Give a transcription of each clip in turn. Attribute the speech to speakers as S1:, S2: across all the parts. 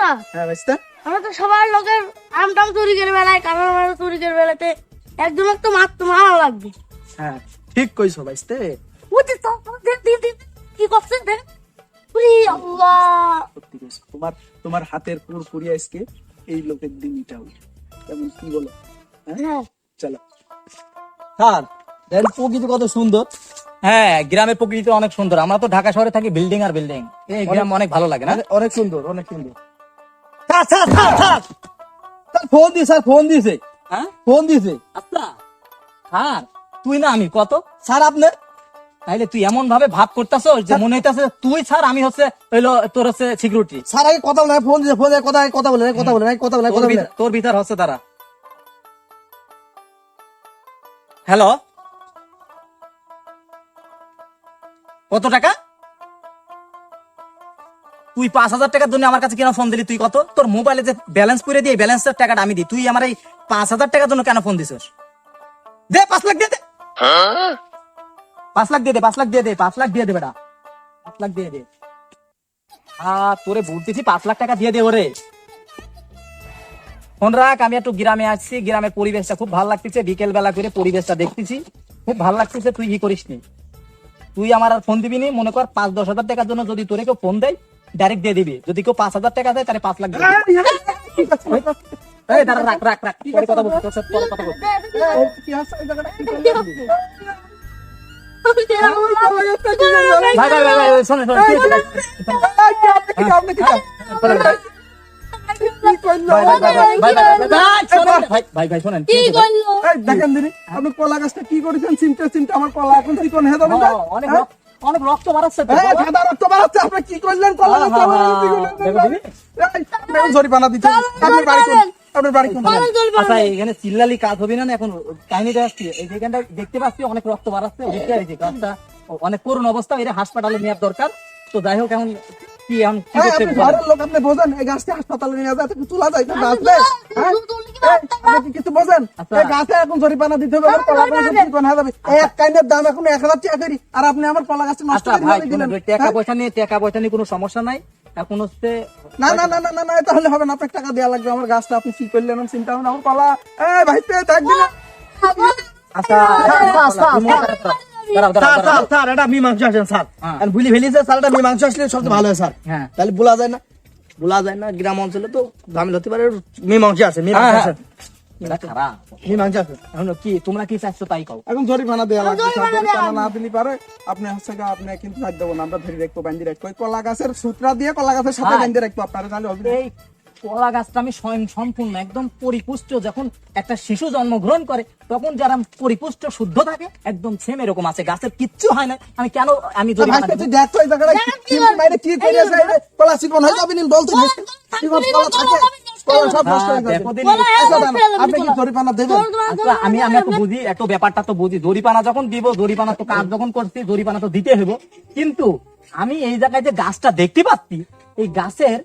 S1: ভাইস্তা
S2: হ্যাঁ ভাইস্তা,
S1: আমরা তো সবার লোকের আম টাম চুরি করে বেলায় কারণ আমার চুরি করে বেলাতে একদম একটু মারতো মারা লাগবে।
S2: হ্যাঁ ঠিক কইছো ভাইস্তে।
S1: বুঝছি তো কি করছেন দেখ উরি আল্লাহ।
S2: সত্যি কইছো, তোমার হাতের পুরপুরি আজকে এই লোকের দিনটাও কেমন, কি বলো?
S1: হ্যাঁ
S2: চলো।
S3: স্যার দেখেন প্রকৃতি কত সুন্দর। হ্যাঁ, গ্রামের প্রকৃতি অনেক সুন্দর। আমরা তো ঢাকা শহরে থাকি, বিল্ডিং আর বিল্ডিং। এই গ্রাম অনেক ভালো লাগে না?
S2: অনেক সুন্দর, অনেক সুন্দর।
S3: Sir sir sir sir
S2: sir phone দিয়েছে,
S3: হ্যাঁ
S2: ফোন দিয়েছে।
S3: আচ্ছা স্যার, তুই না আমি কত
S2: স্যার আপনার
S3: তাইলে তুই এমন ভাবে ভাব করতেছ যে মনে হইতাছে তুই স্যার, আমি হচ্ছে হইলো তোর হচ্ছে সিকিউরিটি।
S2: স্যার আগে কথা বলে, ফোন দিয়েছে, ফোন দিয়ে কথা বলে কথা বলে কথা বলে কথা বলে।
S3: তোর ভিতর হচ্ছে তারা। হ্যালো, কত টাকা? তুই 5,000 টাকার জন্য আমার কাছে কেন ফোন দিলি? তুই কত? তোর মোবাইলে যে ব্যালেন্স করে দিয়ে ব্যালেন্সের টাকাটা আমি দিই, তুই আমার এই 5,000 টাকার জন্য কেন ফোন দিছিস? দে 5 লাখ দিয়ে দে, 5 লাখ দিয়ে দে, 5 লাখ দিয়ে দে, 5 লাখ দিয়ে দে বেটা, 5 লাখ দিয়ে দে। তোরে বলতেছি 5 লাখ টাকা দিয়ে দে ওরে। ফোন রাখ, আমি একটু গ্রামে আসছি, গ্রামের পরিবেশটা খুব ভালো লাগতেছে, বিকেল বেলা করে পরিবেশটা দেখতেছি, খুব ভালো লাগতেছে। তুই ই করিস নি, তুই আমার আর ফোন দিবি নি। মনে কর 5-10 হাজার টাকার জন্য যদি তোরে কেউ ফোন দেয় ডাইরেক্ট দিয়ে দিবি, যদি কেউ 5,000 টাকা দেয় তাহলে 5 লাখ দিবি। এই দাঁড়া, রাখ রাখ রাখ, পরে কথা বলছি, তোর সাথে পরে কথা বলছি।
S2: কি আছে এই জায়গাটা? কি করলি?
S3: ভাই ভাই ভাই ভাই, শোনেন শোনেন, কি হচ্ছে?
S2: আপনি কি করলো?
S3: ভাই ভাই ভাই ভাই ভাই ভাই ভাই, শোনেন ভাই ভাই ভাই, শোনেন, কি
S1: কি
S3: হচ্ছে ভাই?
S1: করলো?
S2: এই দেখেন দিনি, আপনি কলা গাছটা কি করেছেন? চিনতে চিনতে আমার কলা এখন চিকন হয়ে যাবে।
S3: অনেক রক্ত বাড়াচ্ছে তো।
S2: সাদা রক্ত বাড়াচ্ছে, আপনি কি করলেন? কলা গাছটা আমার কি করলেন?
S3: দেখো দিনি।
S2: আপনি এখন জরিমানা দিচ্ছেন। আপনার বাড়ি কোন? আপনার বাড়ি কোন?
S1: পালন চলবে
S3: আচ্ছা, এখানে চিল্লালি কাজ হবে না, এখন কাহিনীটা আসছে। এই যেখানটা দেখতে পাচ্ছি অনেক রক্ত বাড়াচ্ছে, দেখতে পাচ্ছি কাজটা অনেক করুণ অবস্থা, এটা হাসপাতালে নেওয়ার দরকার। তো যাই হোক, এখন কি এখন কি করতে
S2: আপনি ঘরের লোক, আপনি বোঝেন এই গাছটা হাসপাতালে নিয়ে যায় তোলা যায় না বাঁচবে? আপনি কিছু বোঝেন? এই গাছে এখন জরিমানা দিতে হবে, আমার কলা গাছ চিকন হয়ে যাবে। এক কাইনের দাম এখন 1,000 টাকা করি, আর আপনি আমার কলা গাছটা নষ্ট
S3: আচ্ছা
S2: করে
S3: ভাই,
S2: দিলেন।
S3: টাকা পয়সা নিয়ে কোনো সমস্যা নাই। এখন হচ্ছে
S2: না না না না না না, তাহলে হবে না, আপনাকে টাকা দেওয়া লাগবে। আমার গাছটা আপনি কি করলেন চিন্তা হবে না, আমার কলা ভাই থাকবে না।
S3: আচ্ছা দাঁড়াও, দাঁড়াও, দাঁড়াও।
S2: স্যার এটা মীমাংসা আসেন স্যার,
S3: হ্যাঁ।
S2: আর ভুলি ফেলিছে স্যার, এটা মীমাংসা আসলে সবচেয়ে ভালো হয় স্যার।
S3: হ্যাঁ।
S2: তাহলে বলা যায় না, বলা যায় না, গ্রাম অঞ্চলে তো ঝামেলা হতে পারে। মীমাংসা আছে, মীমাংসা
S3: হ্যাঁ,
S2: আছে,
S3: এটা খারাপ।
S2: মীমাংসা আছে।
S3: এখন কি তোমরা কি চাচ্ছ তাই কও।
S2: এখন জরিমানা দেওয়া লাগবে,
S1: জরিমানা দেয়া
S2: জরিমানা না
S1: লাগবে।
S2: দিলে পারে আপনি হচ্ছে গিয়ে আপনি কিন্তু রাখ দেবো না, আমরা ধরে রাখবো, বান্ধি রাখবো। ওই কলা গাছের সূত্রা দিয়ে কলা গাছের সাথে
S3: হ্যাঁ।
S2: বান্ধি রাখবো আপনারা, তাহলে হবে না।
S3: এই কলা গাছটা আমি স্বয়ং সম্পূর্ণ একদম পরিপুষ্ট, যখন একটা শিশু জন্মগ্রহণ করে তখন যারা পরিপুষ্ট শুদ্ধ থাকে একদম সেম এরকম আছে, গাছের কিচ্ছু হয় না। আমি কেন আমি
S2: তো ভাই
S3: জরিমানা
S2: তুই
S3: দিব?
S2: দেখ তো এই জায়গাটা কি মাইরে কি করেছে, এই যে কলা চিকন হয়ে যাবে নিন বলতে চিকন কলা থাকে, কলা সব নষ্ট হয়ে যাবে।
S3: দেখো দিন।
S2: আচ্ছা দাঁড়ান, আপনি কি জরিমানা দেবেন?
S3: আচ্ছা, আমি একটু বুঝি, একটু ব্যাপারটা তো বুঝি। জরিপানা যখন দিব, জরিপানা তো কাজ যখন করছি, জরিপানা তো দিতে হবে। কিন্তু আমি এই জায়গায় যে গাছটা দেখতে পাচ্ছি, এই গাছের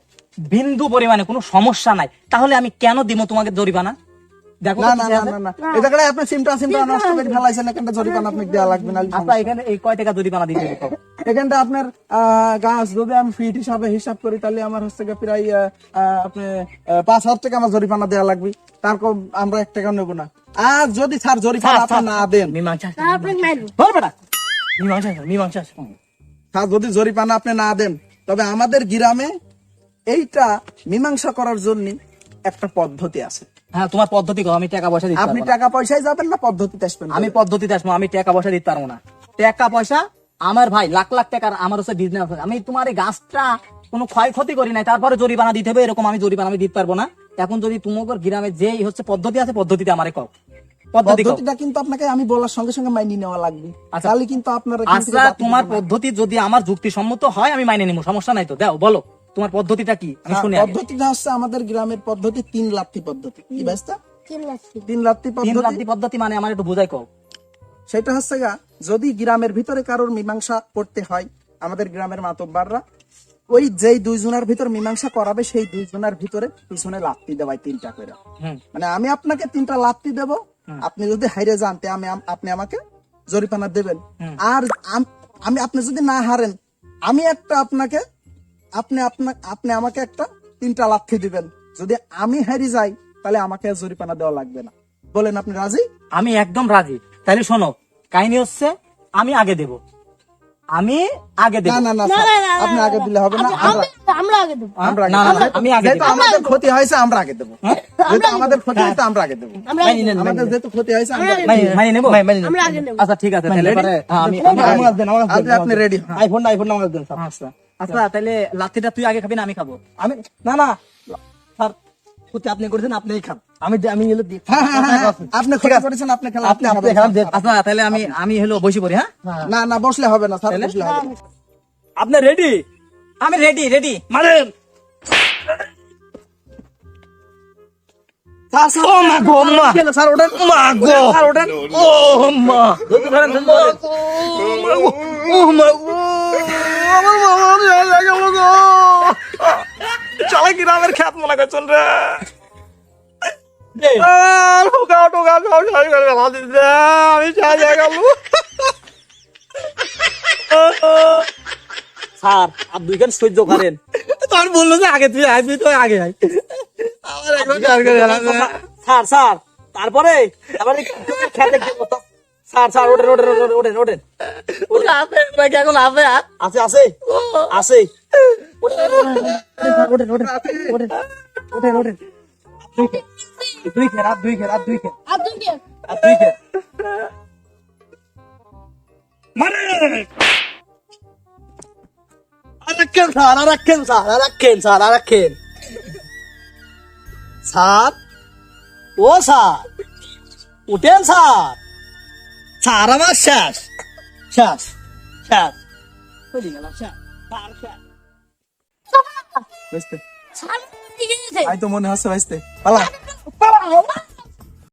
S3: বিন্দু পরিমাণে কোনো সমস্যা নাই, তাহলে আমি কেন দিব তোমাকে জরিপানা? দেখো
S2: না
S3: তো
S2: না
S3: কি
S2: না
S3: আছে।
S2: না না, এই জায়গাটা আপনি সিমটা নষ্ট করে ফেলাইছেন, এখানটা জরিমানা আপনাকে দেওয়া লাগবে না।
S3: আচ্ছা, এখানে এই কয় টাকা জরিপানা দিতে হবে?
S2: এখানটা আপনার গাছ যদি আমি ফিট হিসাবে হিসাব করি, তাহলে আমার হচ্ছে গিয়ে প্রায় আপনি 5,000 টাকা আমার জরিমানা দেওয়া লাগবে। তার কম আমরা 1 টাকা নেবো না। আর যদি স্যার জরিমানা আপনি না দেন,
S3: মীমাংসা আছে।
S1: আপনাকে মারবো।
S3: ধর বেটা, মীমাংসা আছে, মীমাংসা আছে।
S2: স্যার যদি জরিমানা আপনি না দেন, তবে আমাদের গ্রামে এইটা মীমাংসা করার জন্য একটা পদ্ধতি আছে।
S3: হ্যাঁ, তোমার পদ্ধতি কও, আমি টাকা পয়সা দিতে
S2: আপনি
S3: পারবো না।
S2: টাকা পয়সায় যাবেন না পদ্ধতিতে আসবেন?
S3: আমি পদ্ধতিতে আসবো, আমি টাকা পয়সা দিতে পারবো না। টাকা পয়সা আমার ভাই লাখ লাখ টাকার আমার হচ্ছে বিজনেস। আমি তোমার এই গাছটা কোনো ক্ষয়ক্ষতি করি নাই, তারপরে জরিমানা দিতে হবে এরকম আমি জরিমানা আমি দিতে পারবো না। এখন যদি তোমার গ্রামে যেই হচ্ছে পদ্ধতি আছে, পদ্ধতিতে আমারে কও, পদ্ধতি কও।
S2: পদ্ধতিটা কিন্তু আপনাকে আমি বলার সঙ্গে সঙ্গে মাইনে নেওয়া লাগবে,
S3: আচ্ছা।
S2: তাহলে কিন্তু আপনারা এখান থেকে
S3: আচ্ছা,
S2: বাতিল
S3: তোমার
S2: করবেন না।
S3: পদ্ধতি যদি আমার যুক্তিসম্মত হয় আমি মাইনে নিবো, সমস্যা নাই তো। দাও বলো তোমার পদ্ধতিটা কি, আমি শুনি আগে।
S2: পদ্ধতিটা হচ্ছে আমাদের গ্রামের পদ্ধতি 3 লাত্তি পদ্ধতি। কি ব্যস্তা?
S1: 3 লাখ
S2: 3 লাত্তি
S3: তিন
S2: পদ্ধতি।
S3: লাত্তি পদ্ধতি মানে আমার একটু বুঝাই কও।
S2: সেটা হচ্ছে গা, যদি গ্রামের ভিতরে কারোর মীমাংসা করতে হয়, আমাদের গ্রামের মাতব্বাররা ওই যেই 2 জনের ভিতর মীমাংসা করাবে, সেই 2 জনের ভিতরে পিছনে লাত্তি দেওয়াই 3টা করে।
S3: হুম।
S2: মানে আমি আপনাকে 3টা লাত্তি দেব, আপনি যদি হাইরে যান তে আপনি আমাকে জরিমানা দেবেন। আর আপনি যদি না হারেন, আমি একটা আপনাকে আপনি আমাকে একটা 3টা লাথি দিবেন। যদি আমি হেরে যাই তাহলে আমাকে আর জরিমানা দেওয়া লাগবে না। বলেন আপনি রাজি?
S3: আমি একদম রাজি। তাহলে শোনো, কাহিনী হচ্ছে আমি আগে দেব, আমি আগে দেব।
S2: না না না
S1: না,
S2: স্যার,
S1: না, না,
S2: আপনি
S1: না,
S2: আগে
S1: না,
S2: দিলে হবে না।
S1: আচ্ছা, আমরা আগে দেবো।
S2: আমরা আগে
S3: না, না,
S2: দেব।
S3: না, আমি আগে
S2: যেহেতু
S3: দেব।
S2: আমাদের ক্ষতি হয়েছে আমরা আগে দেবো।
S3: হ্যাঁ?
S2: যেহেতু আমাদের ক্ষতি হয়েছে আমরা আগে দেবো।
S1: আমরা আগে দেবো।
S2: আমাদের যেহেতু ক্ষতি হয়েছে আমরা আগে
S3: মাইনে- মাইনে নেবো?
S1: আমরা আগে দেবো।
S3: আচ্ছা ঠিক আছে, তাহলে এবারে, হ্যাঁ, আমি
S2: দেবো। আপনি রেডি?
S3: আচ্ছা আচ্ছা, তাহলে লাত্তিটা তুই আগে খাবি না আমি খাবো?
S4: আমি না না স্যার, ক্ষতি আপনি করেছেন, আপনিই খান। আমি হলো
S2: হ্যাঁ, হ্যাঁ, হ্যাঁ, হ্যাঁ। আপনি ক্ষতি করেছেন, আপনি খেলা আপনি খাবেন।
S4: খান দেন।
S3: আচ্ছা তাহলে আমি হলো বসে পড়ি। হ্যাঁ,
S2: না না বসলে হবে না স্যার, বসলে হবে না।
S4: আপনি রেডি?
S3: আমি রেডি রেডি।
S4: মারেন।
S2: স্যার, স্যার,
S4: ও মা গো, মা।
S2: কি হলো, স্যার ওঠেন।
S4: মা গো,
S2: স্যার ওঠেন।
S4: ও মা, ধরতে ধরেন, ধরতে ধরেন। ও মা গো, আমার বাবা রে, গেল গো। চলে গ্রামের খ্যাত মনে করছেন রে। আর টোকা টোকা সব শেষ করে ফেলা দিছে। আমি শেষ হয়ে গেল।
S3: স্যার আর 2 গান সহ্য করেন।
S4: তখন বললো যে আগে তুই আয়, তুই তো আগে আয়। আমার একবার শেষ করে ফেলাছে।
S3: স্যার স্যার তারপরে আবার খেতে গেবো তো। স্যার স্যার ওঠেন ওঠেন ওঠেন ওঠেন ওঠেন।
S4: আছে নাকি এখন আছে?
S3: আছে আছে আছে। ওঠেন ওঠেন ওঠেন ওঠেন ওঠেন। 2 খের আর 2 খের আর 2 খের
S1: আর তুই কে?
S3: আর 2 খের।
S4: মারে। আরাক্কেন স্যার, আরাক্কেন স্যার, আরাক্কেন স্যার, আরাক্কেন। স্যার, ও স্যার, উঠেন স্যার। স্যার আমার শেষ, শেষ, শেষ। চলে গেলাম, শেষ, স্যার, শেষ।
S2: বুঝতে?
S1: সামনে দিকে গেছে।
S2: আই তো মনে হচ্ছে বুঝতে পালা।
S1: পালাও,